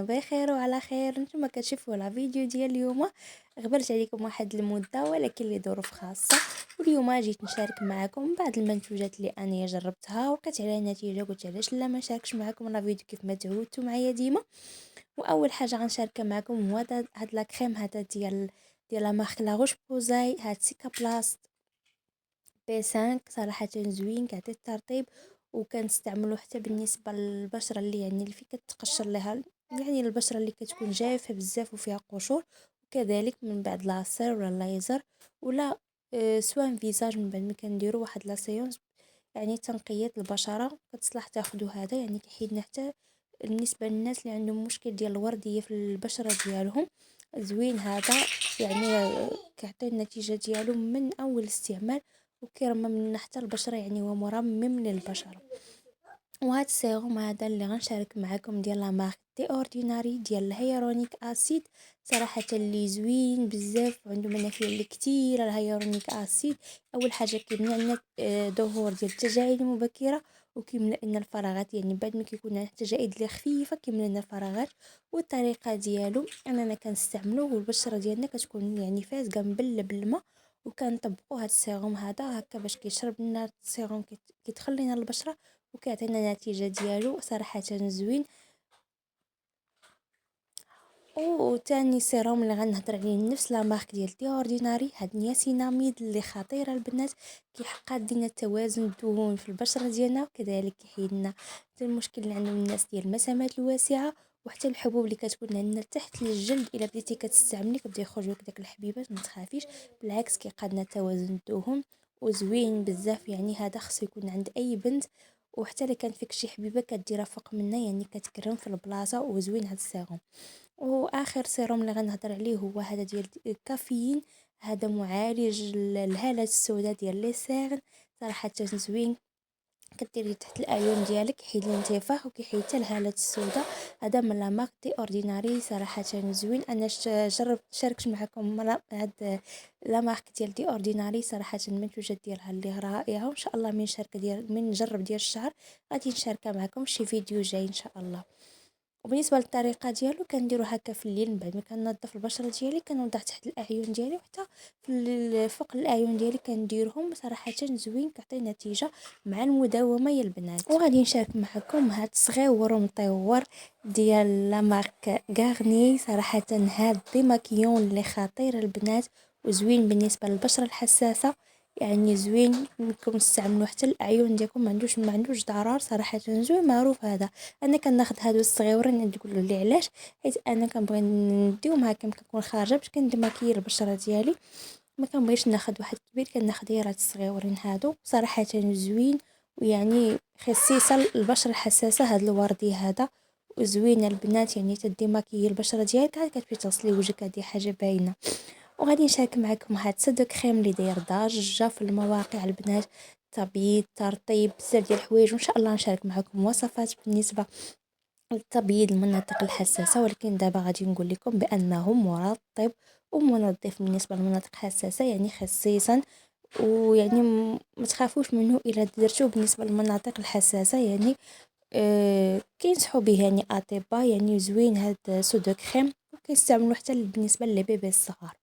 بخير وعلى خير. نتوما كتشوفوا لا فيديو ديال اليوم. غبرت عليكم واحد المده ولكن لظروف خاصه، واليوم جيت نشارك معكم بعض المنتوجات اللي انا جربتها ولقيت عليها نتيجه. قلت علاش لا ما نشاركش معكم لا فيديو كيف ما تعودتوا معايا ديما. واول حاجه غنشاركها معكم هو هاد لا كريم هذا ديال لا مارك لا روش بوزاي. هاد سيكا بلاست بي 5 صراحه زوين، كيعطي الترطيب وكنستعملو حتى بالنسبه للبشره اللي اللي فيه كتقشر لها، البشره اللي كتكون جافه بزاف وفيها قشور. وكذلك من بعد لاسير ولا الليزر ولا سواء فيزاج، من بعد ما كنديروا واحد لا سيونس تنقيه البشره كتصلح تاخذوا هذا. كيحيدنا حتى بالنسبه للناس اللي عندهم مشكل ديال الورديه في البشره ديالهم. زوين هذا، كيعطي النتيجه ديالو من اول استعمال وكيرمم لنا حتى البشره، هو مرمم للبشره. وهذا السيروم هذا اللي غنشارك معكم ديال لا مارك دي اورديناري ديال الهيالورونيك اسيد، صراحه اللي زوين بزاف وعنده منافع اللي كثيره. الهيالورونيك اسيد اول حاجه كيمنع لنا ظهور ديال التجاعيد المبكره، وكيملأ لنا الفراغات، بعد ما كيكون عندنا التجاعيد اللي خفيفه كيملأ لنا الفراغات. والطريقه ديالو اننا كنستعملوه والبشره ديالنا كتكون فازقه مبله بالماء، وكنطبقوا هذا السيروم هذا هكا باش كيشرب لنا السيروم، كيدخل لنا البشره وكيعطينا النتيجه ديالو صراحه زوين. وثاني سيروم اللي غنهضر عليه نفس لا مارك ديال دي اورديناري، هاد نياسيناميد اللي خطيره البنات، كيحقق لنا توازن الدهون في البشره ديالنا، وكذلك كيحيد لنا حتى المشكل اللي عندهم الناس ديال المسامات الواسعه، وحتى الحبوب اللي كتكون عندنا تحت الجلد. الا بديتي كتستعملي كتبدا يخرج لك داك الحبيبات، ما تخافيش بالعكس كيقادنا توازن الدهون وزوين بزاف. هذا خصو يكون عند اي بنت، وحتى الا كان فيك شي حبيبه كديرها فوق منا كتكرم في البلاصه. وزوين هذا السيروم. واخر سيروم اللي غنهضر عليه هو هذا ديال الكافيين، هذا معالج الهالات السوداء ديال لي سيغن، صراحه زوين. كديريه تحت الاعين ديالك كيحيد الانتفاخ وكيحيد حتى الهالات السوداء. هذا من لا مارك دي اورديناري، صراحه زوين. انا جربت شاركت معكم هاد لا مارك ديال دي اورديناري، صراحه المنتوجات ديالها اللي رائعه، وان شاء الله من شاركه من نجرب ديال الشهر غادي نشاركها معكم شي فيديو جاي ان شاء الله. وبالنسبه للطريقه ديالو كنديرو هكا في الليل من بعد ما كننظف البشره ديالي، كنوضع تحت الاعين ديالي وحتى في فوق الاعين ديالي كنديرهم، صراحه زوين كيعطي نتيجه مع المداومه يا البنات. وغادي نشارك معكم هاد الصغيور ومطور ديال لا مارك غارني، صراحه هاد ديماكيون اللي خطير البنات وزوين بالنسبه للبشره الحساسه. زوين انكم تستعملوا حتى الاعين ديالكم، ما عندوش ضرر، صراحه زوين معروف هذا. انا كناخذ هادو الصغيورين تقولوا لي علاش، حيت انا كنبغي نديهم هكا كنكون خارجه باش كندماكي البشره ديالي، ما كنبغيش ناخذ واحد كبير، كناخذ غير هاد الصغيورين هادو، صراحه زوين. خصيصا البشره الحساسه هاد الوردي هذا وزوين البنات، تديماكي البشره ديالك عاد كتمشي تغسلي وجهك، هذه حاجه باينه. وغادي نشارك معكم هاد سدو كريم اللي داير ضجه في المواقع البنات، تبييض ترطيب بزاف ديال الحوايج، وان شاء الله نشارك معكم وصفات بالنسبه لتبييض المناطق الحساسه. ولكن دابا غادي نقول لكم بانه مرطب ومنظف بالنسبه للمناطق الحساسه، خصيصا. ما تخافوش منه الا درتوه بالنسبه للمناطق الحساسه. كينصحوا به اطباء. زوين هاد سودو كريم، وكيستعملوا حتى بالنسبه للبيبي الصغار.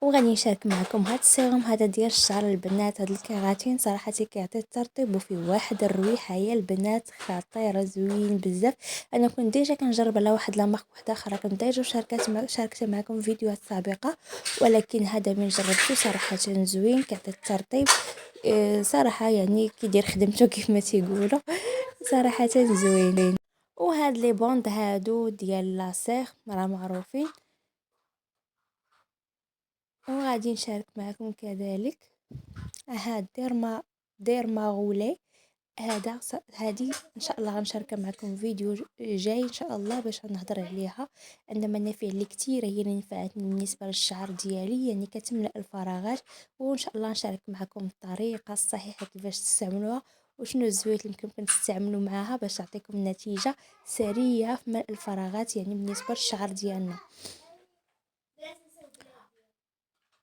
وغادي نشارك معكم هاد السيروم هذا ديال الشعر البنات، هاد الكيراتين صراحه كيعطي الترطيب وفيه واحد الريحه يا البنات خطيره زوين بزاف. انا كنت ديجا كنجرب على واحد لا مارك وحده اخرى، كنت ديجا شاركت معكم فيديوهات سابقه، ولكن هذا من جربته صراحه زوين كيعطي الترطيب. صراحه كيدير خدمته كيف ما تيقولوا، صراحه زوين. وهاد لي بوند هادو ديال لاسير راه معروفين. وغادي نشارك معكم كذلك هاد ديرما غولي، هادي ان شاء الله غنشارك معكم فيديو جاي ان شاء الله باش نهضر عليها. عندها منافع اللي كثيره، هي اللي نفعتني بالنسبه للشعر ديالي، كتملأ الفراغات. وان شاء الله نشارك معكم الطريقه الصحيحه كيفاش تستعملوها، وشنو الزويت اللي ممكن تستعملوا معاها باش تعطيكم نتيجه سريعه في ملء الفراغات بالنسبه للشعر ديالنا.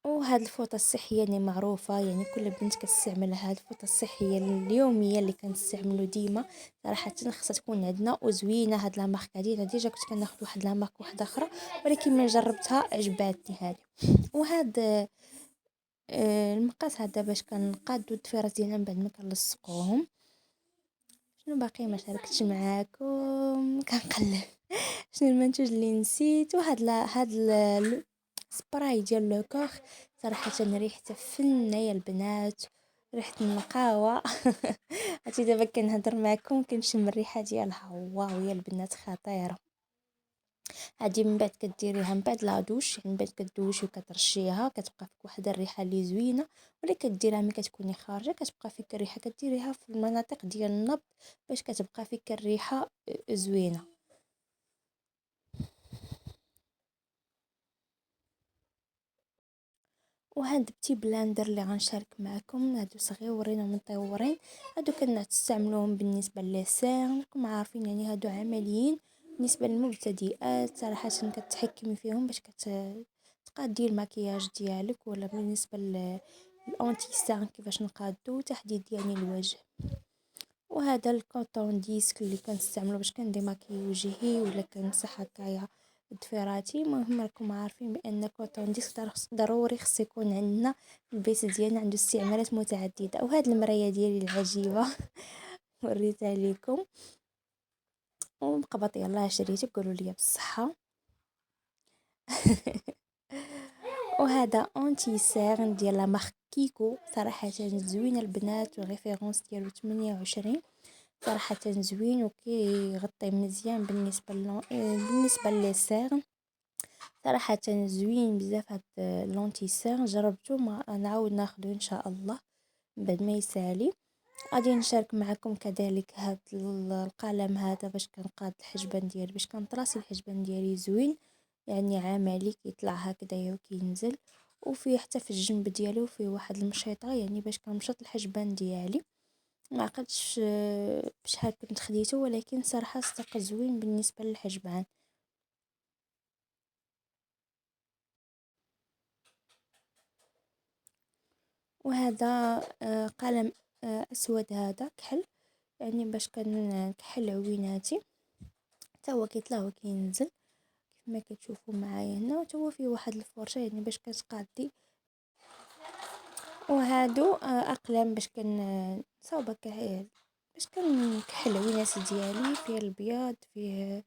وهاد الفوطة الصحية اللي معروفة، يعني كل بنت كتستعمل هاد الفوطة الصحية اليومية اللي كنستعملو ديما. صراحة خاصها تكون عندنا وزوينة. هاد لا مارك هادي انا ديجا كنت كناخد واحد لا مارك واحدة اخرى، ولكن من جربتها عجباتني هادي. وهاد المقاس هذا باش كنقادو الضفيرات ديالنا من بعد ما كنلصقوهم. شنو باقي ما شاركتش معاكم؟ كنقلب شنو المنتوج اللي نسيت. وهاد سبراي ديال لو كوخ، صراحه ريحته فنه يا البنات، ريحه النقاوه. عرفتي دابا كنهضر معكم كنشم الريحه ديالها، واو يا البنات خطيره. هادي من بعد كديريها من بعد لا دوش، يعني من بعد كدوشي وكترشيها كتبقى فيك واحد الريحه اللي زوينه. ولا كديرها ملي كتكوني خارجه كتبقى فيك الريحه، كديريها في المناطق ديال النبض باش كتبقى فيك الريحه زوينه. وهاد بتي بلاندر اللي غنشارك معكم، هادو صغيورين ومطورين، هادو كنستعملوهم بالنسبه للسان. راكم عارفين يعني هادو عمليين بالنسبه للمبتدئات. صراحه كتحكمي فيهم باش تقادي المكياج ديالك، ولا بالنسبه للانتي سان كيفاش نقادو تحديد يعني الوجه. وهذا الكوطون ديسك اللي كنستعملو باش كنديماكي وجهي ولا كنمسح هكايا ضفيراتي. المهم راكم عارفين بان الكوطون ديسك ضروري خص يكون عندنا في البيت ديالنا، عنده استعمالات متعدده. وهاد المرايه ديالي العجيبه وريتها لكم ومقبط، يلاه شريته قولوا لي بالصحه. وهذا اونتي سيرن ديال لا مارك كيكو، صراحه زوينه البنات، والريفيرونس ديالو 28. صراحة زوين وكيغطي مزيان بالنسبة للسيرن. صراحة زوين بزاف هاد لونتي سيرن، جربته ما نعاود ناخدو ان شاء الله بعد ما يسالي. غادي نشارك معكم كذلك هاد القلم هذا باش كنقاد الحجبان ديالي، باش كنطراسي الحجبان ديالي زوين، يعني عملي كيطلع هكذايا وكينزل. وفيه حتى في الجنب ديالو فيه واحد المشيطه، يعني باش كنمشط الحجبان ديالي. ما عقدتش بشحال كنت خديته، ولكن صراحه صدق زوين بالنسبه للحجبان. وهذا قلم اسود، هذا كحل، يعني باش كنكحل عويناتي، حتى هو كيطلع وكينزل كيف ما كتشوفوا معايا هنا. حتى هو فيه واحد الفرشه يعني باش كتقادي. وهادو اقلام باش صوبه باش كنكحل عويناتي ديالي. فيه الابيض، فيه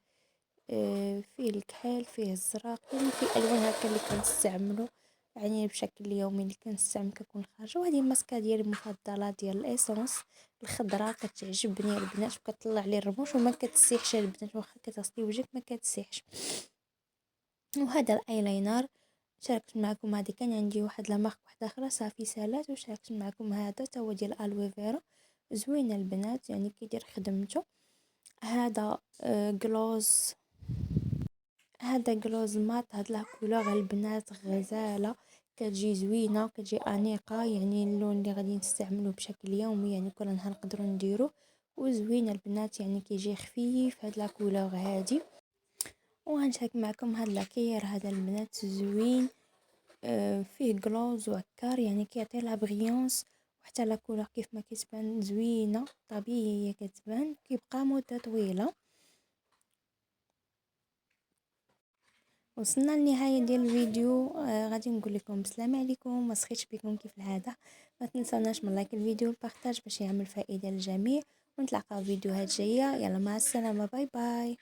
الكحل، فيه الزرق، يعني فيه الوان هكا اللي كنستعملو يعني بشكل يومي، اللي كنستعمل ككون خارجه. وهذه الماسكه ديالي المفضله ديال الايسونس الخضراء، كتعجبني البنات وكتطلع لي الرموش وما كتسيحش البنات، واخا كتغسلي وجهك ما كتسيحش. وهذا الايلاينر شاركت معكم، هذه كان عندي واحد لا مارك واحده اخرى صافي سالات، وشاركت معكم هذا تا هو ديال الوي فيرا، زوين البنات يعني كيدير خدمته. هذا جلوز، هذا جلوز مات، هاد لا كولور البنات غزاله، كتجي زوينه وكتجي انيقه، يعني اللون اللي غادي نستعملوه بشكل يومي، يعني كل نهار نقدروا نديرو. وزوين البنات يعني كيجي خفيف هاد لا كولور هادي. وغنشارك معكم هاد لاكير هذا البنات زوين، فيه جلوز وعكار، يعني كيعطي لا بريونس، وحتى لا كولور كيف ما كتبان زوينه طبيعيه كتبان، كيبقى مده طويله. وصلنا للنهايه ديال الفيديو. غادي نقول لكم بسلام عليكم، ما سخيتش بكم كيف العاده. ما تنسوناش من لايك الفيديو والبارطاج باش يعمل فائده للجميع، ونتلاقاو في فيديوهات جايه. يلا مع السلامه، باي باي.